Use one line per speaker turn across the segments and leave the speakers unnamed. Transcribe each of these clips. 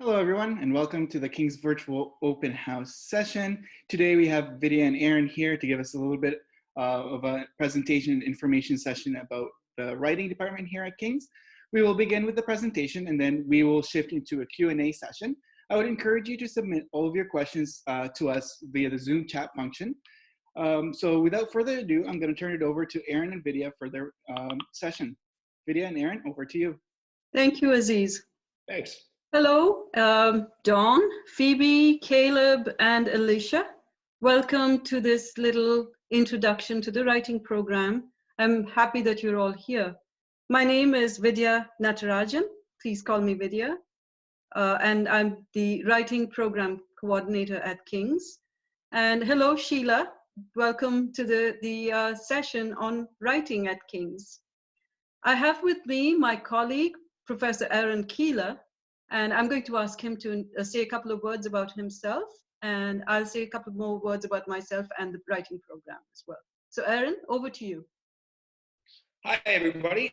Hello, everyone, and welcome to the King's Virtual Open House session. Today we have Vidya and Aaron here to give us a little bit of a presentation and information session about the writing department here at King's. We will begin with the presentation and then we will shift into a Q&A session. I would encourage you to submit all of your questions to us via the Zoom chat function. So without further ado, I'm going to turn it over to Aaron and Vidya for their session. Vidya and Aaron, over to you.
Thank you, Aziz.
Thanks.
Hello, Dawn, Phoebe, Caleb, and Alicia. Welcome to this little introduction to the writing program. I'm happy that you're all here. My name is Vidya Natarajan. Please call me Vidya. And I'm the writing program coordinator at King's. And hello, Sheila. Welcome to the session on writing at King's. I have with me my colleague, Professor Aaron Keeler, and I'm going to ask him to say a couple of words about himself, and I'll say a couple more words about myself and the writing program as well. So Aaron, over to you.
Hi, everybody.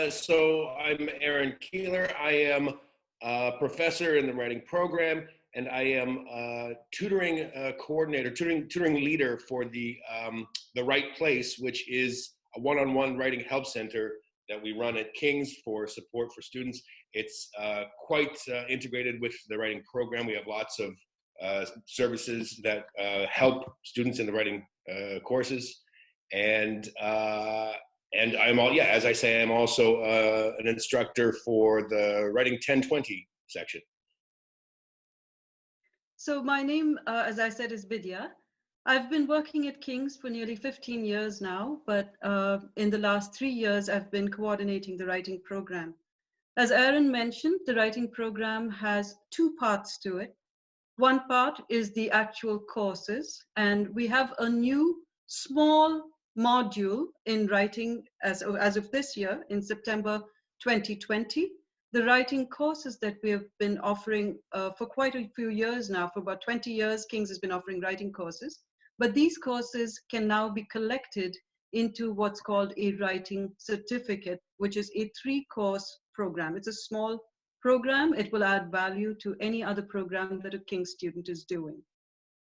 So I'm Aaron Keeler. I am a professor in the writing program, and I am a tutoring coordinator, tutoring leader for the Right Place, which is a one-on-one writing help center that we run at King's for support for students. It's quite integrated with the writing program. We have lots of services that help students in the writing courses. And I'm as I say, I'm also an instructor for the Writing 1020 section.
So my name, as I said, is Vidya. I've been working at King's for nearly 15 years now, but in the last 3 years, I've been coordinating the writing program. As Aaron mentioned, the writing program has two parts to it. One part is the actual courses, and we have a new small module in writing as of this year, in September 2020. The writing courses that we have been offering for quite a few years now, for about 20 years, King's has been offering writing courses. But these courses can now be collected into what's called a writing certificate, which is a 3-course program. It's a small program. It will add value to any other program that a King's student is doing.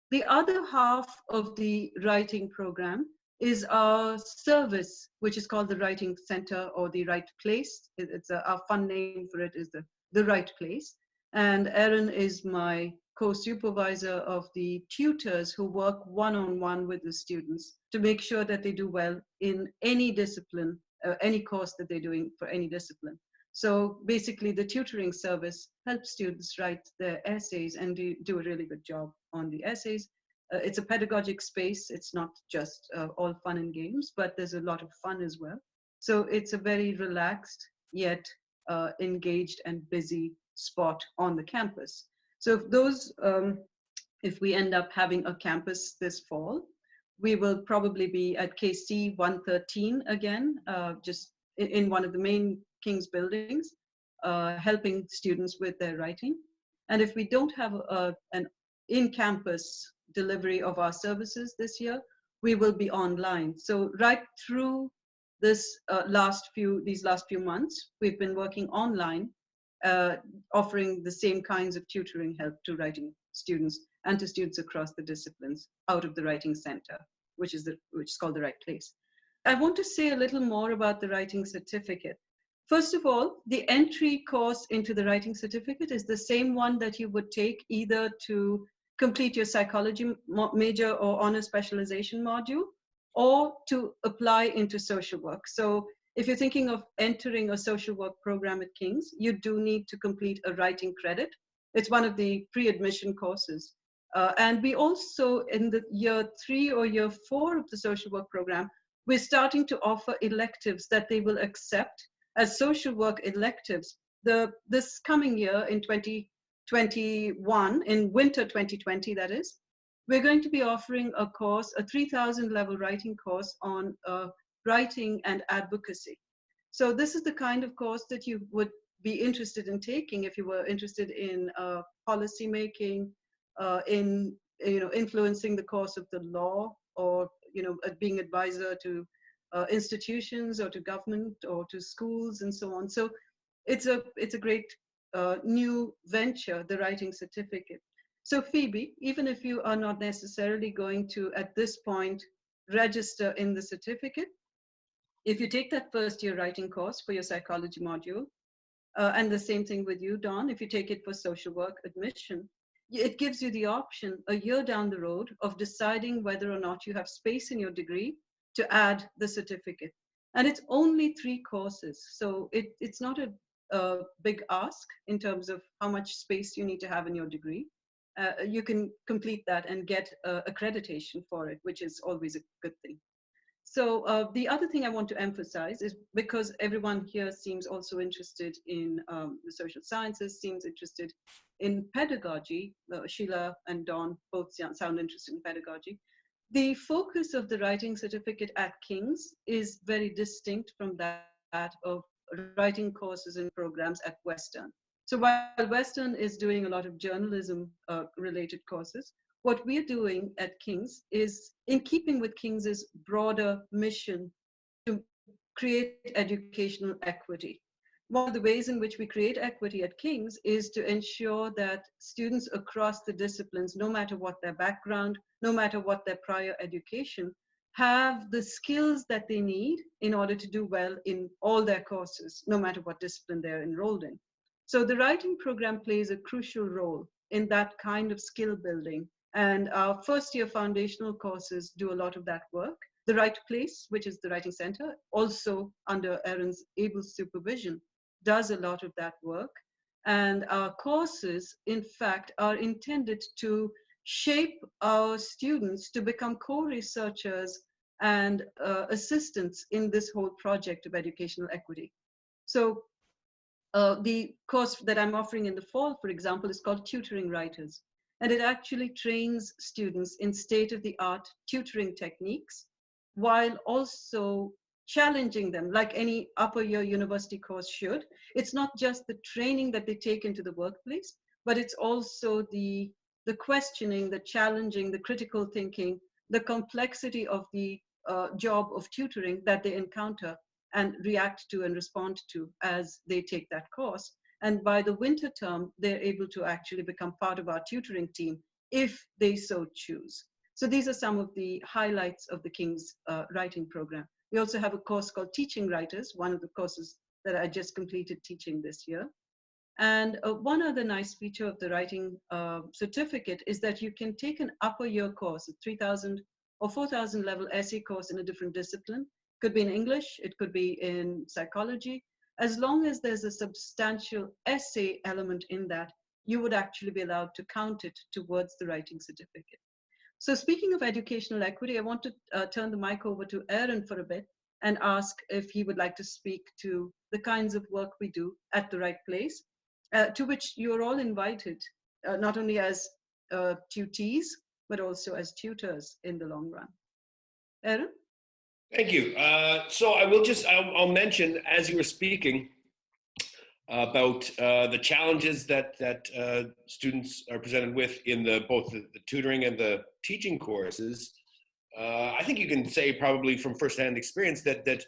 The other half of the writing program is our service, which is called the Writing Center or the Right Place. Our fun name for it is the Right Place. And Aaron is my co-supervisor of the tutors who work one-on-one with the students to make sure that they do well in any discipline, any course that they're doing for any discipline. So basically the tutoring service helps students write their essays and do a really good job on the essays. It's a pedagogic space. It's not just all fun and games, but there's a lot of fun as well. So it's a very relaxed yet engaged and busy spot on the campus. So if we end up having a campus this fall, we will probably be at KC 113 again, just in one of the main King's buildings, helping students with their writing. And if we don't have an in-campus delivery of our services this year, we will be online. So right through these last few months, we've been working online, offering the same kinds of tutoring help to writing students and to students across the disciplines out of the Writing Center, which is called the Right Place. I want to say a little more about the writing certificate. First of all, the entry course into the writing certificate is the same one that you would take either to complete your psychology major or honor specialization module, or to apply into social work. So if you're thinking of entering a social work program at King's, you do need to complete a writing credit. It's one of the pre-admission courses. And we also, in the year 3 or year 4 of the social work program, we're starting to offer electives that they will accept as social work electives. This coming year in 2021, in winter 2020 that is, we're going to be offering a course, a 3,000 level writing course on writing and advocacy. So this is the kind of course that you would be interested in taking if you were interested in policy making, in influencing the course of the law, or being advisor to institutions or to government or to schools and so on. So it's a great new venture, the writing certificate. So Phoebe, even if you are not necessarily going to, at this point, register in the certificate, if you take that first year writing course for your psychology module, and the same thing with you, Don, if you take it for social work admission, it gives you the option a year down the road of deciding whether or not you have space in your degree to add the certificate. And it's only 3 courses. So it's not a big ask in terms of how much space you need to have in your degree. You can complete that and get accreditation for it, which is always a good thing. So the other thing I want to emphasize is, because everyone here seems also interested in the social sciences, seems interested in pedagogy, Sheila and Dawn both sound interested in pedagogy. The focus of the writing certificate at King's is very distinct from that of writing courses and programs at Western. So while Western is doing a lot of journalism related courses, what we're doing at King's is in keeping with King's broader mission to create educational equity. One of the ways in which we create equity at King's is to ensure that students across the disciplines, no matter what their background, no matter what their prior education, have the skills that they need in order to do well in all their courses, no matter what discipline they're enrolled in. So the writing program plays a crucial role in that kind of skill building. And our first year foundational courses do a lot of that work. The Right Place, which is the Writing Center, also under Erin's able supervision, does a lot of that work. And our courses, in fact, are intended to shape our students to become co-researchers and assistants in this whole project of educational equity. So the course that I'm offering in the fall, for example, is called Tutoring Writers. And it actually trains students in state-of-the-art tutoring techniques, while also challenging them like any upper year university course should. It's not just the training that they take into the workplace, but it's also the questioning, the challenging, the critical thinking, the complexity of the job of tutoring that they encounter and react to and respond to as they take that course. And by the winter term, they're able to actually become part of our tutoring team if they so choose. So these are some of the highlights of the King's writing program. We also have a course called Teaching Writers, one of the courses that I just completed teaching this year. And one other nice feature of the writing certificate is that you can take an upper year course, a 3,000 or 4,000 level essay course in a different discipline. It could be in English, it could be in psychology. As long as there's a substantial essay element in that, you would actually be allowed to count it towards the writing certificate. So speaking of educational equity, I want to turn the mic over to Aaron for a bit and ask if he would like to speak to the kinds of work we do at The Right Place, to which you're all invited, not only as tutees, but also as tutors in the long run. Aaron?
Thank you. So I'll mention, as you were speaking, about the challenges that students are presented with in both the tutoring and the teaching courses. I think you can say probably from firsthand experience that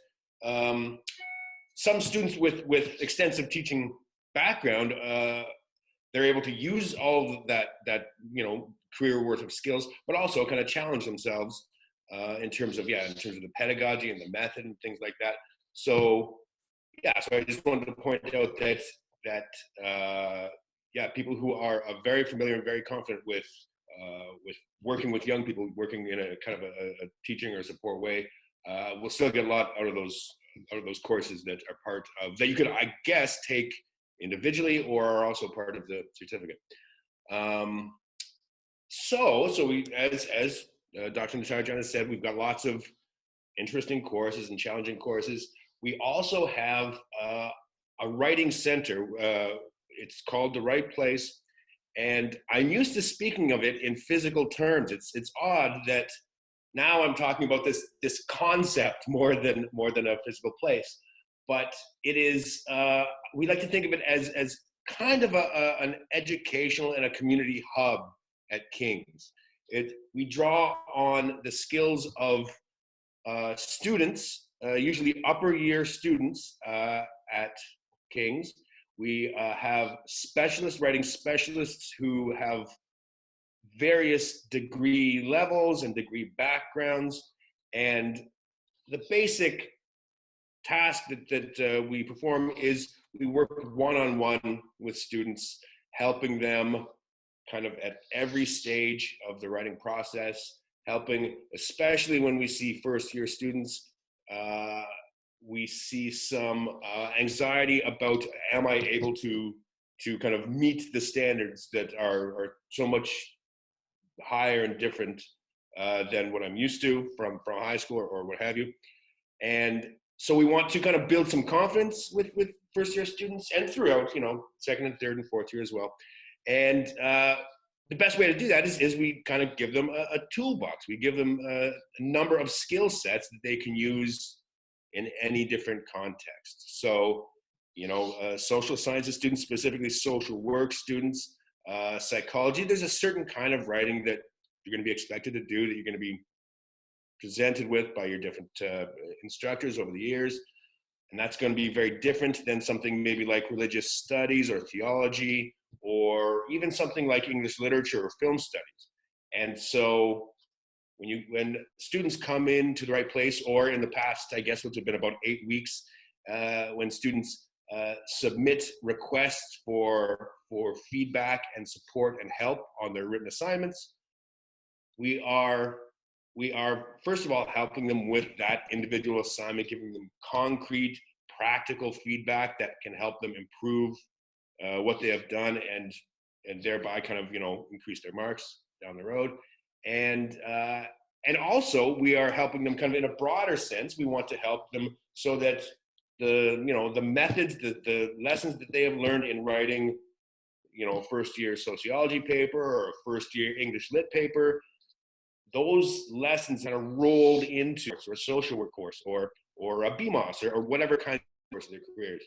some students with extensive teaching background, they're able to use all of that career worth of skills, but also kind of challenge themselves in terms of the pedagogy and the method and things like that. So I just wanted to point out that people who are very familiar and very confident with working with young people, working in a kind of a teaching or support way, will still get a lot out of those courses that are part of that you could, I guess, take individually or are also part of the certificate. So we, as Dr. Natarajan has said, we've got lots of interesting courses and challenging courses. We also have a writing center. It's called The Right Place. And I'm used to speaking of it in physical terms. It's odd that now I'm talking about this concept more than a physical place. But it is, we like to think of it as kind of an educational and a community hub at King's. We draw on the skills of students, usually upper year students at King's, We have writing specialists who have various degree levels and degree backgrounds. And the basic task that we perform is we work one-on-one with students, helping them kind of at every stage of the writing process, helping, especially when we see first-year students, we see some anxiety about, am I able to kind of meet the standards that are so much higher and different than what I'm used to from high school or what have you. And so we want to kind of build some confidence with first year students and throughout, second and third and fourth year as well. And the best way to do that is we kind of give them a toolbox. We give them a number of skill sets that they can use in any different context. So, social sciences students, specifically social work students, psychology, there's a certain kind of writing that you're going to be expected to do, that you're going to be presented with by your different instructors over the years. And that's going to be very different than something maybe like religious studies or theology, or even something like English literature or film studies. And so when students come into the right place, or in the past, I guess what's been about 8 weeks, when students submit requests for feedback and support and help on their written assignments, we are first of all helping them with that individual assignment, giving them concrete, practical feedback that can help them improve what they have done, and thereby kind of increase their marks down the road. And also we are helping them kind of in a broader sense. We want to help them so that the methods, the lessons that they have learned in writing, first year sociology paper or a first year English lit paper, those lessons that are rolled into a social work course or a BMOS or whatever kind of course of their careers.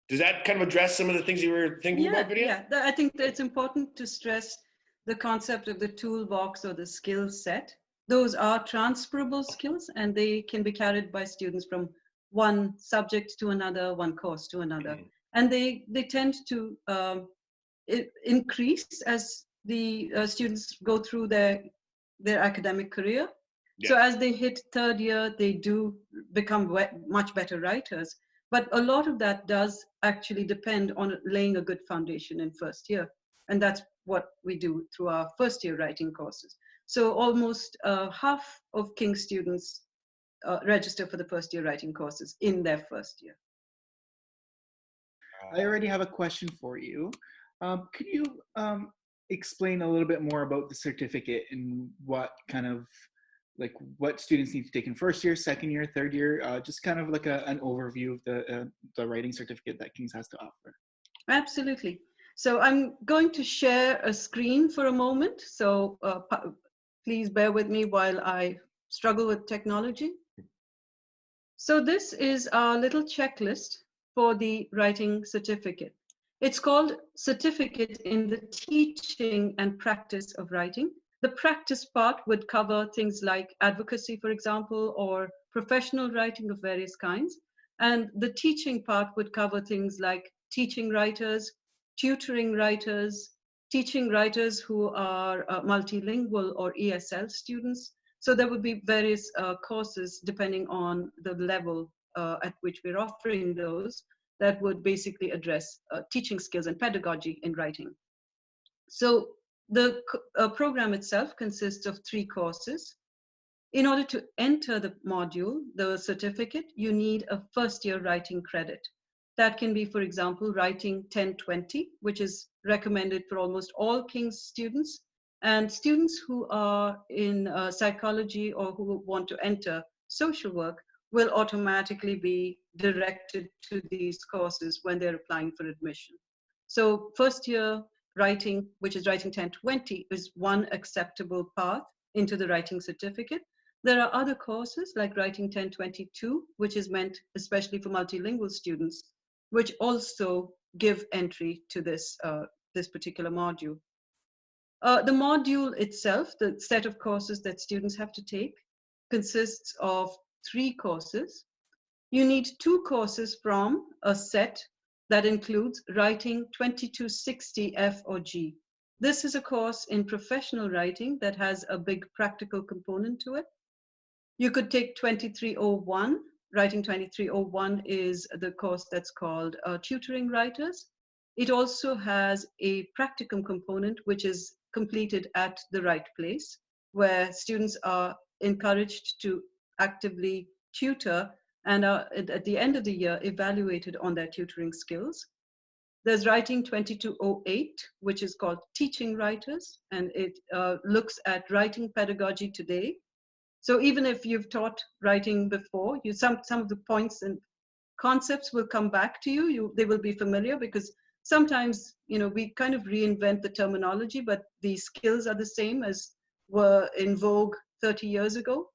Does that kind of address some of the things you were thinking about, Vidya?
Yeah, I think that it's important to stress the concept of the toolbox or the skill set. Those are transferable skills, and they can be carried by students from one subject to another, one course to another. Mm-hmm. And they tend to increase as the students go through their academic career. Yeah. So as they hit third year, they do become much better writers. But a lot of that does actually depend on laying a good foundation in first year. And that's what we do through our first year writing courses. So almost half of King's students register for the first year writing courses in their first year.
I already have a question for you. Could you explain a little bit more about the certificate and what kind of, like, what students need to take in first year, second year, third year, just kind of like an overview of the writing certificate that King's has to offer?
Absolutely. So I'm going to share a screen for a moment. So please bear with me while I struggle with technology. So this is our little checklist for the writing certificate. It's called Certificate in the Teaching and Practice of Writing. The practice part would cover things like advocacy, for example, or professional writing of various kinds. And the teaching part would cover things like teaching writers, tutoring writers, teaching writers who are multilingual or ESL students. So there would be various courses depending on the level at which we're offering those, that would basically address teaching skills and pedagogy in writing. So the program itself consists of 3 courses. In order to enter the module, the certificate, you need a first year writing credit. That can be, for example, writing 1020, which is recommended for almost all King's students. And students who are in psychology or who want to enter social work will automatically be directed to these courses when they're applying for admission. So first year writing, which is writing 1020, is one acceptable path into the writing certificate. There are other courses like writing 1022, which is meant especially for multilingual students, which also give entry to this particular module. The module itself, the set of courses that students have to take, consists of 3 courses. You need 2 courses from a set that includes Writing 2260 F or G. This is a course in professional writing that has a big practical component to it. You could take 2301. Writing 2301 is the course that's called Tutoring Writers. It also has a practicum component, which is completed at the right place, where students are encouraged to actively tutor and are at the end of the year evaluated on their tutoring skills. There's Writing 2208, which is called Teaching Writers, and it looks at writing pedagogy today. So even if you've taught writing before, some of the points and concepts will come back to you. They will be familiar, because sometimes, we kind of reinvent the terminology, but the skills are the same as were in vogue 30 years ago.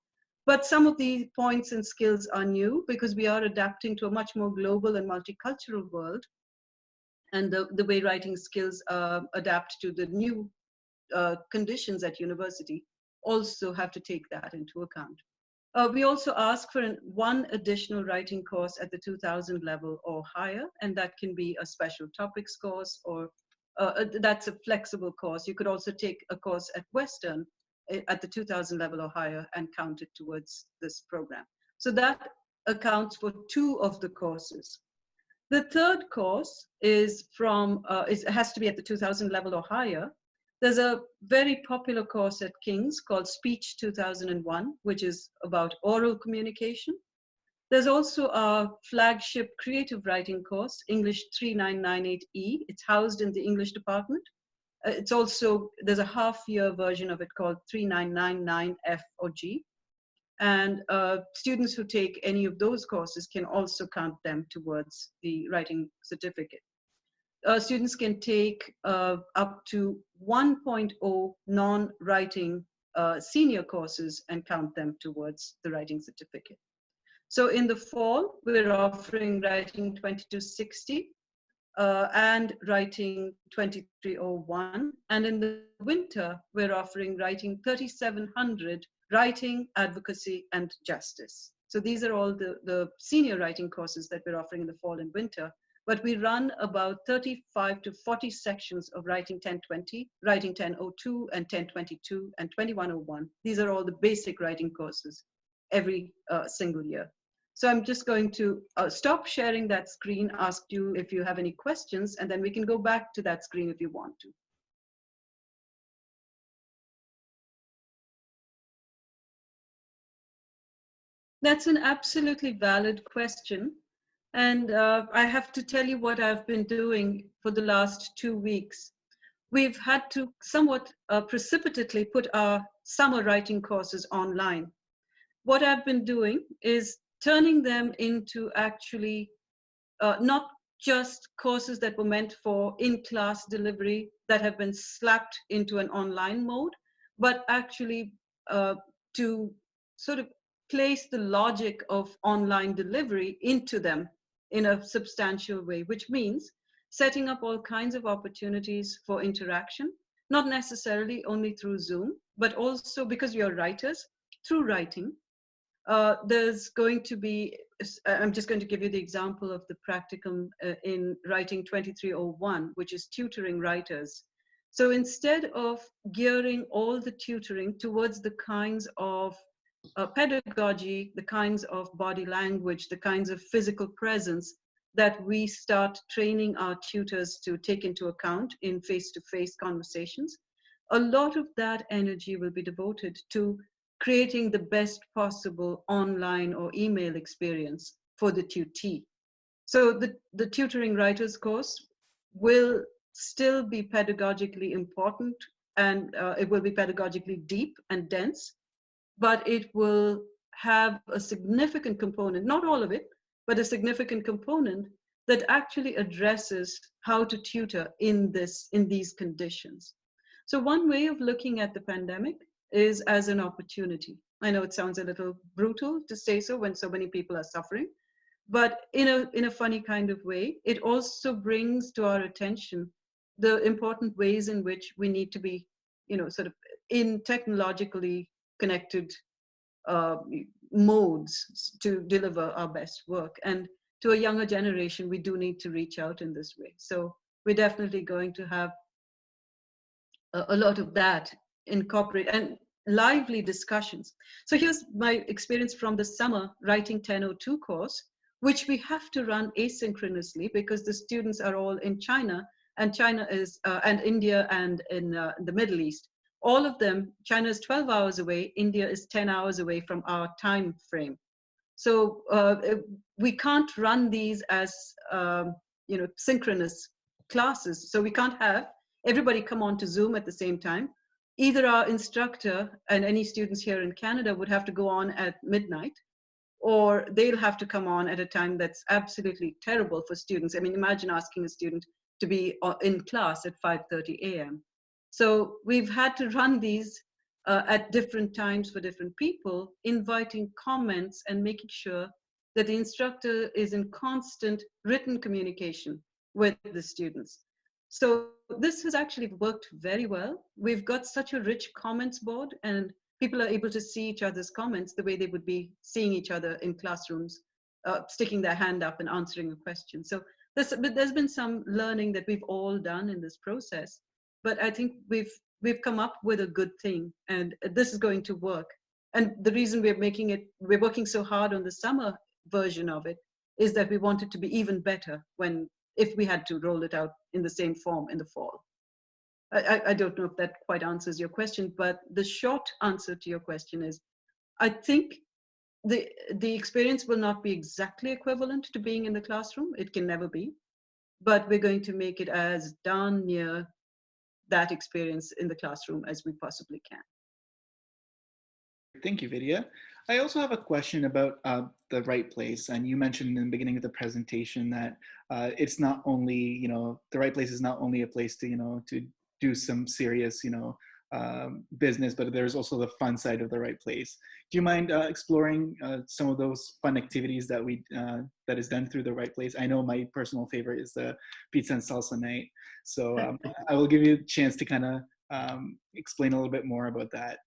But some of the points and skills are new because we are adapting to a much more global and multicultural world. And the way writing skills adapt to the new conditions at university also have to take that into account. We also ask for one additional writing course at the 2000 level or higher, and that can be a special topics course, or that's a flexible course. You could also take a course at Western at the 2000 level or higher and count it towards this program. So that accounts for 2 of the courses. The third course is it has to be at the 2000 level or higher. There's a very popular course at King's called Speech 2001, which is about oral communication. There's also a flagship creative writing course, English 3998E. It's housed in the English department. There's a half-year version of it called 3999F or G. And students who take any of those courses can also count them towards the writing certificate. Students can take up to 1.0 non-writing senior courses and count them towards the writing certificate. So in the fall, we're offering Writing 2260 and Writing 2301. And in the winter, we're offering Writing 3700, Writing, Advocacy, and Justice. So these are all the senior writing courses that we're offering in the fall and winter. But we run about 35 to 40 sections of Writing 1020, Writing 1002, and 1022, and 2101. These are all the basic writing courses every single year. So I'm just going to stop sharing that screen, ask you if you have any questions, and then we can go back to that screen if you want to. That's an absolutely valid question. And I have to tell you what I've been doing for the last 2 weeks. We've had to somewhat precipitately put our summer writing courses online. What I've been doing is turning them into actually not just courses that were meant for in-class delivery that have been slapped into an online mode, but actually to sort of place the logic of online delivery into them in a substantial way, which means setting up all kinds of opportunities for interaction, not necessarily only through Zoom, but also, because we are writers, through writing. There's going to be, I'm just going to give you the example of the practicum in Writing 2301, which is Tutoring Writers. So instead of gearing all the tutoring towards the kinds of pedagogy, the kinds of body language, the kinds of physical presence that we start training our tutors to take into account in face-to-face conversations, a lot of that energy will be devoted to creating the best possible online or email experience for the tutee. So the Tutoring Writers course will still be pedagogically important, and it will be pedagogically deep and dense, but it will have a significant component, not all of it, but a significant component that actually addresses how to tutor in these conditions. So one way of looking at the pandemic is as an opportunity. I know it sounds a little brutal to say so when so many people are suffering, but in a funny kind of way, it also brings to our attention the important ways in which we need to be, sort of in technologically connected modes to deliver our best work. And to a younger generation, we do need to reach out in this way. So we're definitely going to have a lot of that incorporate and lively discussions. So here's my experience from the summer writing 1002 course, which we have to run asynchronously because the students are all in China, and China is and India and in the Middle East. All of them, China is 12 hours away, India is 10 hours away from our time frame. So we can't run these as synchronous classes. So we can't have everybody come on to Zoom at the same time. Either our instructor and any students here in Canada would have to go on at midnight, or they'll have to come on at a time that's absolutely terrible for students. I mean, imagine asking a student to be in class at 5:30 a.m. So we've had to run these at different times for different people, inviting comments and making sure that the instructor is in constant written communication with the students. So this has actually worked very well. We've got such a rich comments board, and people are able to see each other's comments the way they would be seeing each other in classrooms, sticking their hand up and answering a question. So there's been some learning that we've all done in this process, but I think we've come up with a good thing, and this is going to work. And the reason we're working so hard on the summer version of it is that we want it to be even better if we had to roll it out in the same form in the fall. I don't know if that quite answers your question, but the short answer to your question is, I think the experience will not be exactly equivalent to being in the classroom. It can never be, but we're going to make it as darn near that experience in the classroom as we possibly can.
Thank you, Vidya. I also have a question about the right place. And you mentioned in the beginning of the presentation that it's not only, the right place is not only a place to, to do some serious, business, but there's also the fun side of the right place. Do you mind exploring some of those fun activities that is done through the right place? I know my personal favorite is the pizza and salsa night. So I will give you a chance to kind of explain a little bit more about that.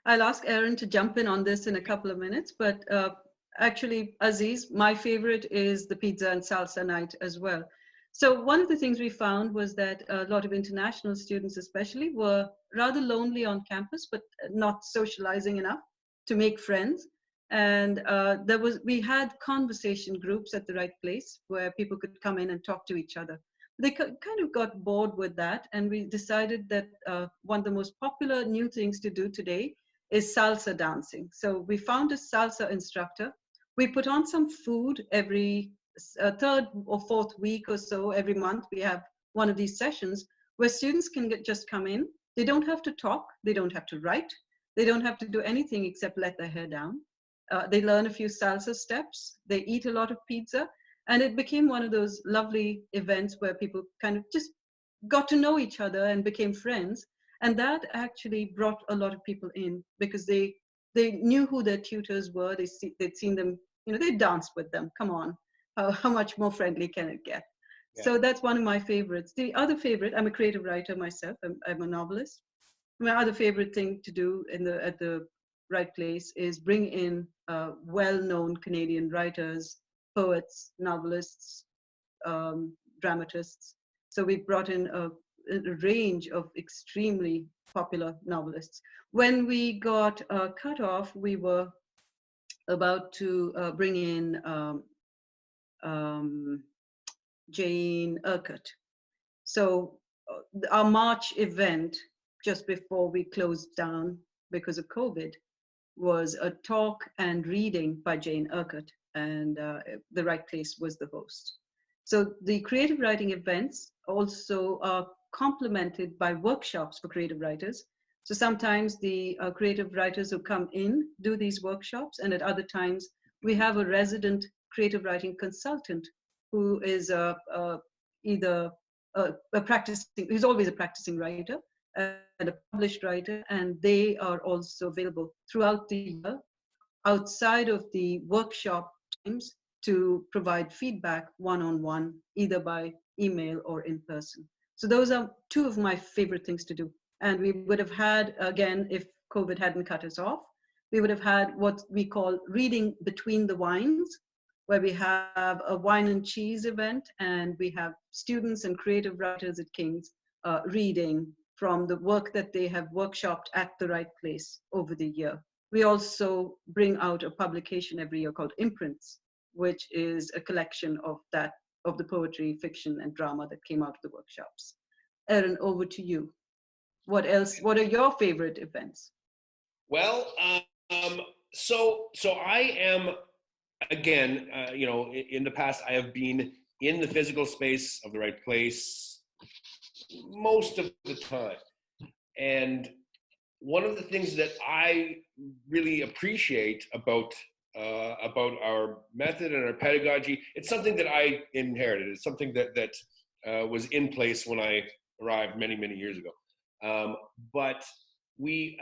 I'll ask Aaron to jump in on this in a couple of minutes, but actually, Aziz, my favorite is the pizza and salsa night as well. So one of the things we found was that a lot of international students especially were rather lonely on campus, but not socializing enough to make friends. And we had conversation groups at the right place where people could come in and talk to each other. They kind of got bored with that, and we decided that one of the most popular new things to do today is salsa dancing. So we found a salsa instructor. We put on some food every third or fourth week or so. Every month we have one of these sessions where students can just come in. They don't have to talk. They don't have to write. They don't have to do anything except let their hair down. They learn a few salsa steps. They eat a lot of pizza. And it became one of those lovely events where people kind of just got to know each other and became friends. And that actually brought a lot of people in because they knew who their tutors were. They'd seen them, they danced with them. Come on, how much more friendly can it get? Yeah. So that's one of my favorites. The other favorite, I'm a creative writer myself. I'm a novelist. My other favorite thing to do at the right place is bring in well-known Canadian writers, poets, novelists, dramatists. So we brought in a range of extremely popular novelists. When we got cut off, we were about to bring in Jane Urquhart. So our March event, just before we closed down because of COVID, was a talk and reading by Jane Urquhart, and the right place was the host. So the creative writing events also are complemented by workshops for creative writers. So sometimes the creative writers who come in do these workshops, and at other times we have a resident creative writing consultant who is either a practicing, who's always a practicing writer and a published writer, and they are also available throughout the year outside of the workshop times to provide feedback one-on-one, either by email or in person. So those are two of my favorite things to do. And we would have had, again, if COVID hadn't cut us off, we would have had what we call reading between the wines, where we have a wine and cheese event, and we have students and creative writers at King's reading from the work that they have workshopped at the Right Place over the year. We also bring out a publication every year called Imprints, which is a collection of the poetry, fiction, and drama that came out of the workshops. Erin, over to you. What else? What are your favorite events?
Well, so I am, again, in the past, I have been in the physical space of the Right Place most of the time. And one of the things that I really appreciate about our method and our pedagogy, it's something that I inherited. It's something that was in place when I arrived many, many years ago. But we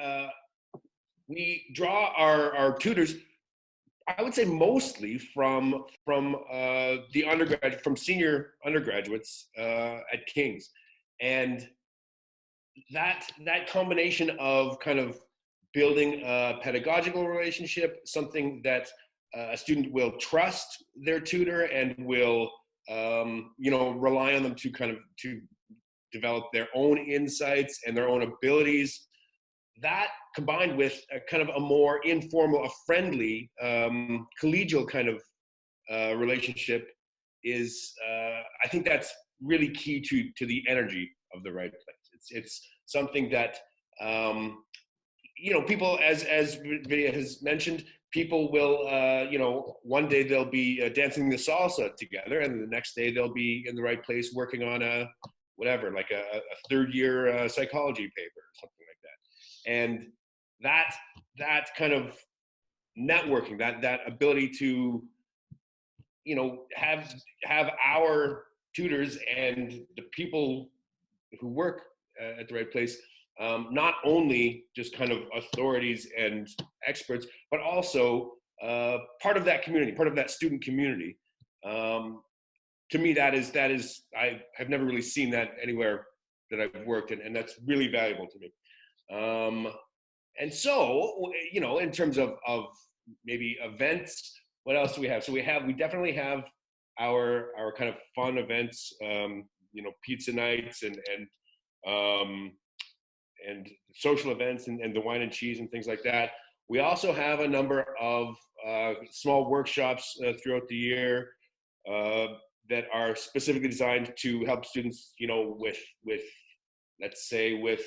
draw our tutors, I would say, mostly from the undergraduate, from senior undergraduates at King's, and that combination of kind of building a pedagogical relationship, something that a student will trust their tutor and will rely on them to develop their own insights and their own abilities. That combined with a kind of a more informal, a friendly, collegial kind of relationship is, I think that's really key to the energy of the Right Place. It's something that, people, as Vidya has mentioned, people will, one day they'll be dancing the salsa together, and the next day they'll be in the Right Place working on a third year psychology paper or something like that. And that kind of networking, that ability to, have our tutors and the people who work at the Right Place, not only just kind of authorities and experts, but also part of that community, part of that student community. To me, that is, I have never really seen that anywhere that I've worked in, and that's really valuable to me. And so, in terms of maybe events, what else do we have? So we definitely have our kind of fun events, pizza nights and social events and the wine and cheese and things like that. We also have a number of small workshops throughout the year that are specifically designed to help students, with let's say, with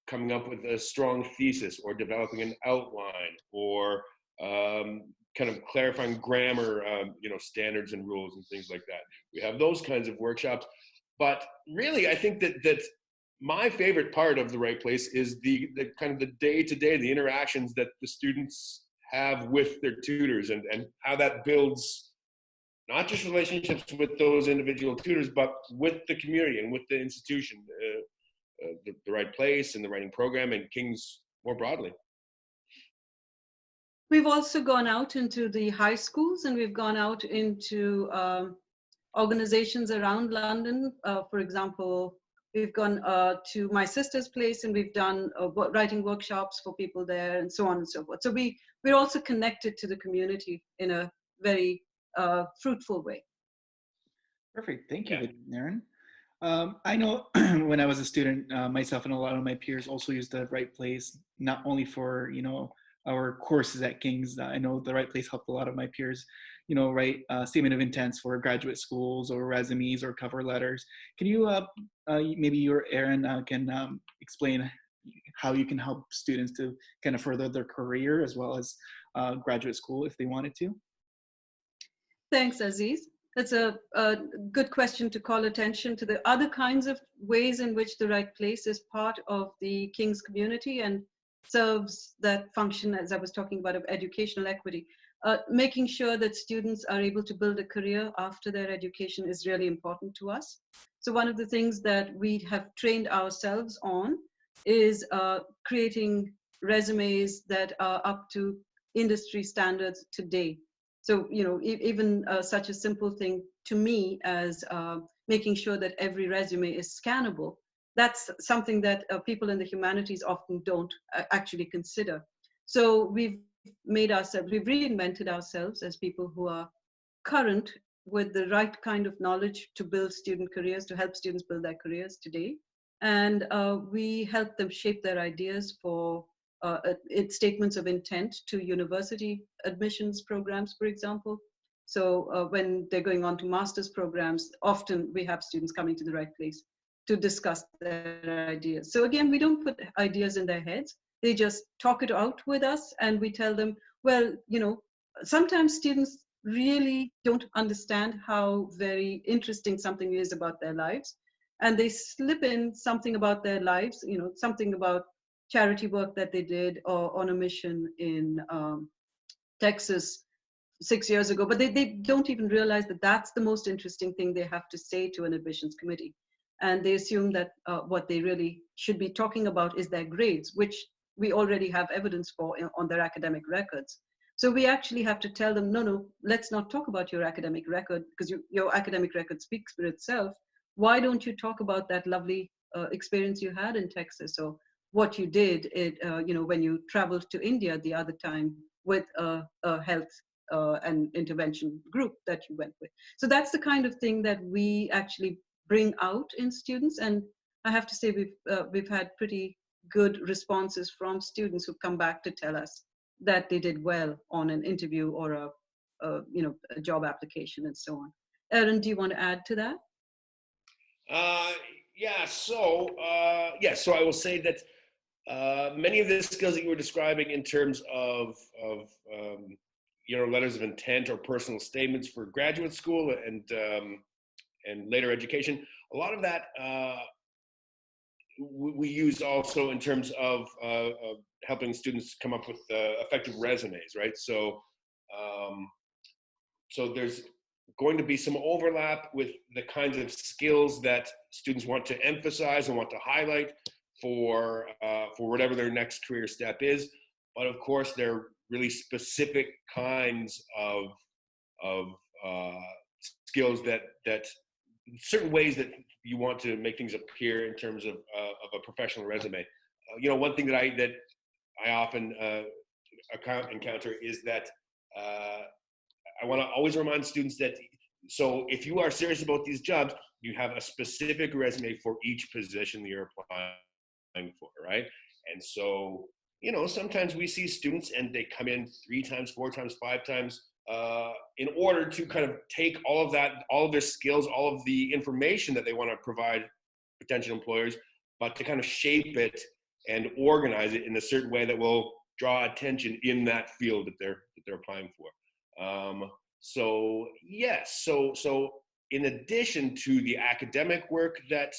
coming up with a strong thesis, or developing an outline, or kind of clarifying grammar, standards and rules and things like that. We have those kinds of workshops. But really, I think that my favorite part of the Right Place is the kind of the day-to-day, the interactions that the students have with their tutors, and how that builds not just relationships with those individual tutors, but with the community and with the institution, the Right Place and the writing program and King's more broadly.
We've also gone out into the high schools, and we've gone out into organizations around London. For example, we've gone to my sister's place, and we've done writing workshops for people there, and so on and so forth. So we're also connected to the community in a very fruitful way.
Perfect. Thank you, Erin. I know when I was a student, myself and a lot of my peers also used the Right Place, not only for, our courses at King's. I know the Right Place helped a lot of my peers, write statement of intents for graduate schools, or resumes, or cover letters. Can you, maybe you or Erin can explain how you can help students to kind of further their career as well as graduate school if they wanted to?
Thanks, Aziz. That's a good question to call attention to the other kinds of ways in which the Right Place is part of the King's community and serves that function, as I was talking about, of educational equity. Making sure that students are able to build a career after their education is really important to us. So one of the things that we have trained ourselves on is creating resumes that are up to industry standards today. So, even such a simple thing to me as making sure that every resume is scannable, that's something that people in the humanities often don't actually consider. So we've reinvented ourselves as people who are current with the right kind of knowledge to build student careers, to help students build their careers today. And we help them shape their ideas for statements of intent to university admissions programs, for example. So when they're going on to master's programs, often we have students coming to the right place to discuss their ideas. So again, we don't put ideas in their heads. They just talk it out with us, and we tell them, well, sometimes students really don't understand how very interesting something is about their lives, and they slip in something about their lives, something about charity work that they did or on a mission in Texas 6 years ago, but they don't even realize that that's the most interesting thing they have to say to an admissions committee. And they assume that what they really should be talking about is their grades, which we already have evidence for on their academic records. So we actually have to tell them, no, let's not talk about your academic record, because your academic record speaks for itself. Why don't you talk about that lovely experience you had in Texas, or what you did, when you traveled to India the other time with a health and intervention group that you went with. So that's the kind of thing that we actually bring out in students. And I have to say we've had pretty good responses from students who come back to tell us that they did well on an interview or a job application and so on. Aaron, do you want to add to that?
So I will say that many of the skills that you were describing in terms of letters of intent or personal statements for graduate school and later education, a lot of that we use also in terms of helping students come up with effective resumes, right? So there's going to be some overlap with the kinds of skills that students want to emphasize and want to highlight for whatever their next career step is. But of course, there are really specific kinds of skills that certain ways that you want to make things appear in terms of a professional resume. One thing that I often encounter is that I want to always remind students that, so if you are serious about these jobs, you have a specific resume for each position that you're applying for, right? And so, sometimes we see students and they come in 3 times, 4 times, 5 times, in order to kind of take all of that, all of their skills, all of the information that they want to provide potential employers, but to kind of shape it and organize it in a certain way that will draw attention in that field that they're applying for. So in addition to the academic work that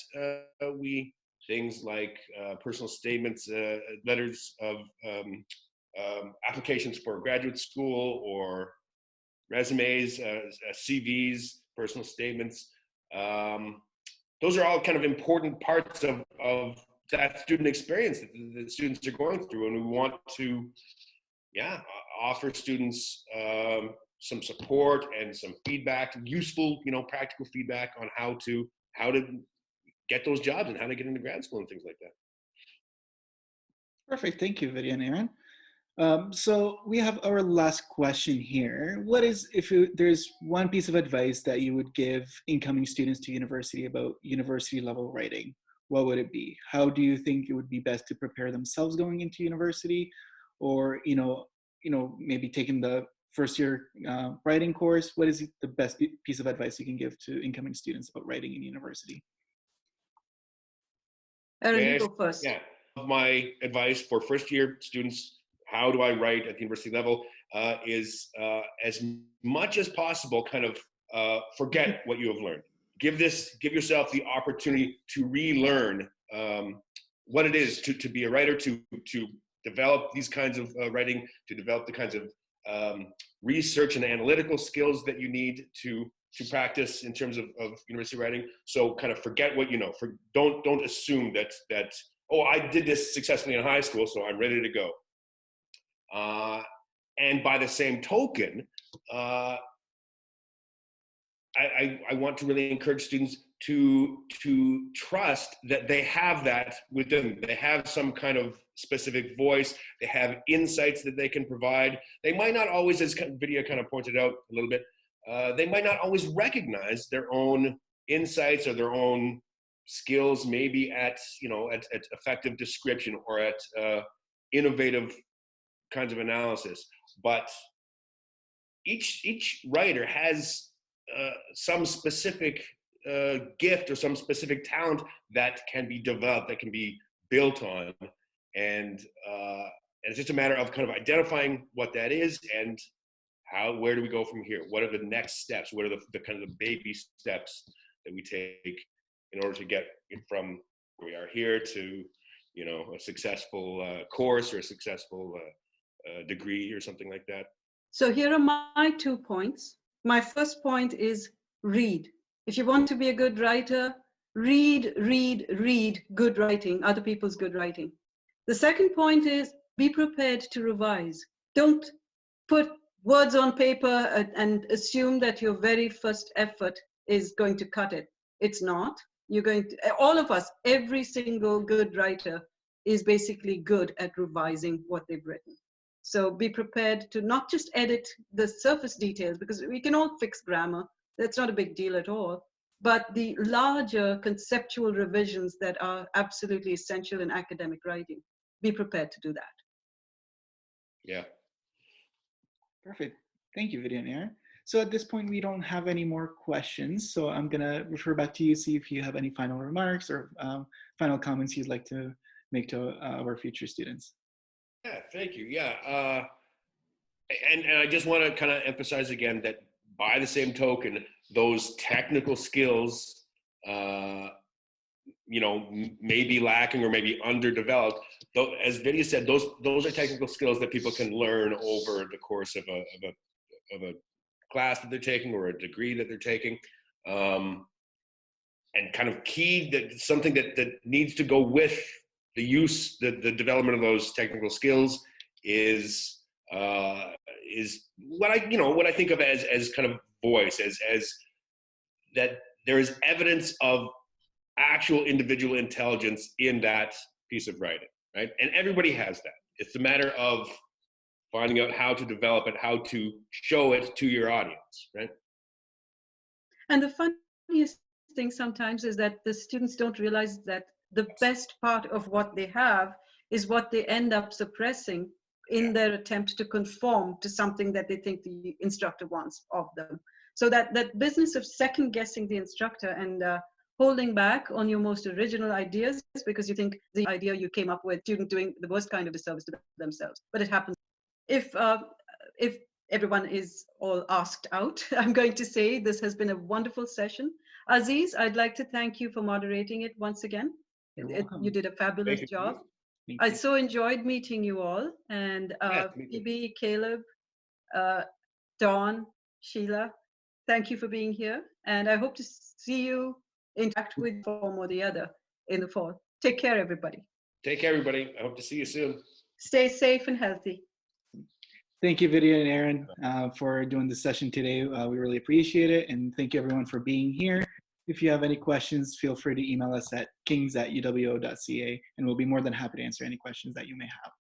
things like personal statements, letters of applications for graduate school, or resumes, CVs, personal statements. Those are all kind of important parts of that student experience that the students are going through. And we want to, offer students some support and some feedback, useful, practical feedback on how to get those jobs and how to get into grad school and things like that.
Perfect. Thank you, Vidya and Aaron. So we have our last question here. There's one piece of advice that you would give incoming students to university about university level writing, what would it be? How do you think it would be best to prepare themselves going into university, or maybe taking the first year writing course? What is the best piece of advice you can give to incoming students about writing in university?
Aaron, you go first.
Yeah, my advice for first year students, how do I write at the university level, is as much as possible, kind of forget what you have learned. Give yourself the opportunity to relearn what it is to be a writer, to develop these kinds of writing, to develop the kinds of research and analytical skills that you need to practice in terms of university writing. So kind of forget what you know. Don't assume that oh, I did this successfully in high school, so I'm ready to go. And by the same token, I want to really encourage students to trust that they have that within. They have some kind of specific voice. They have insights that they can provide. They might not always, as Vidya kind of pointed out a little bit, they might not always recognize their own insights or their own skills, maybe at effective description or at innovative kinds of analysis. But each writer has some specific gift or some specific talent that can be developed, that can be built on, and it's just a matter of kind of identifying what that is and where do we go from here? What are the next steps? What are the kind of the baby steps that we take in order to get from where we are here to, a successful course or a successful degree or something like that?
So here are my 2 points. My first point is read. If you want to be a good writer, read good writing, other people's good writing. The second point is be prepared to revise. Don't put words on paper and assume that your very first effort is going to cut it. It's not. All of us, every single good writer is basically good at revising what they've written. So be prepared to not just edit the surface details, because we can all fix grammar. That's not a big deal at all. But the larger conceptual revisions that are absolutely essential in academic writing, be prepared to do that.
Yeah.
Perfect. Thank you, Vidya and Aaron. So at this point, we don't have any more questions. So I'm going to refer back to you, see if you have any final remarks or final comments you'd like to make to our future students.
Yeah, thank you. Yeah. And I just want to kind of emphasize again that by the same token, those technical skills, may be lacking or maybe underdeveloped. Though, as Vidya said, those are technical skills that people can learn over the course of a class that they're taking or a degree that they're taking. And kind of something that needs to go with the development of those technical skills is what I think of as kind of voice, as that there is evidence of actual individual intelligence in that piece of writing, right? And everybody has that. It's a matter of finding out how to develop it, how to show it to your audience, right?
And the funniest thing sometimes is that the students don't realize that the best part of what they have is what they end up suppressing in their attempt to conform to something that they think the instructor wants of them. So that business of second guessing the instructor and holding back on your most original ideas because you think the idea you came up with, student doing the worst kind of disservice to themselves. But it happens. If everyone is all asked out, I'm going to say this has been a wonderful session. Aziz, I'd like to thank you for moderating it once again. You did a fabulous job. I so enjoyed meeting you all, and Phoebe, Caleb, Dawn, Sheila, thank you for being here, and I hope to see you interact with form or the other in the fall. Take care, everybody.
Take care, everybody. I hope to see you soon.
Stay safe and healthy.
Thank you, Vidya and Aaron, for doing this session today. We really appreciate it, and thank you everyone for being here. If you have any questions, feel free to email us at kings@uwo.ca, and we'll be more than happy to answer any questions that you may have.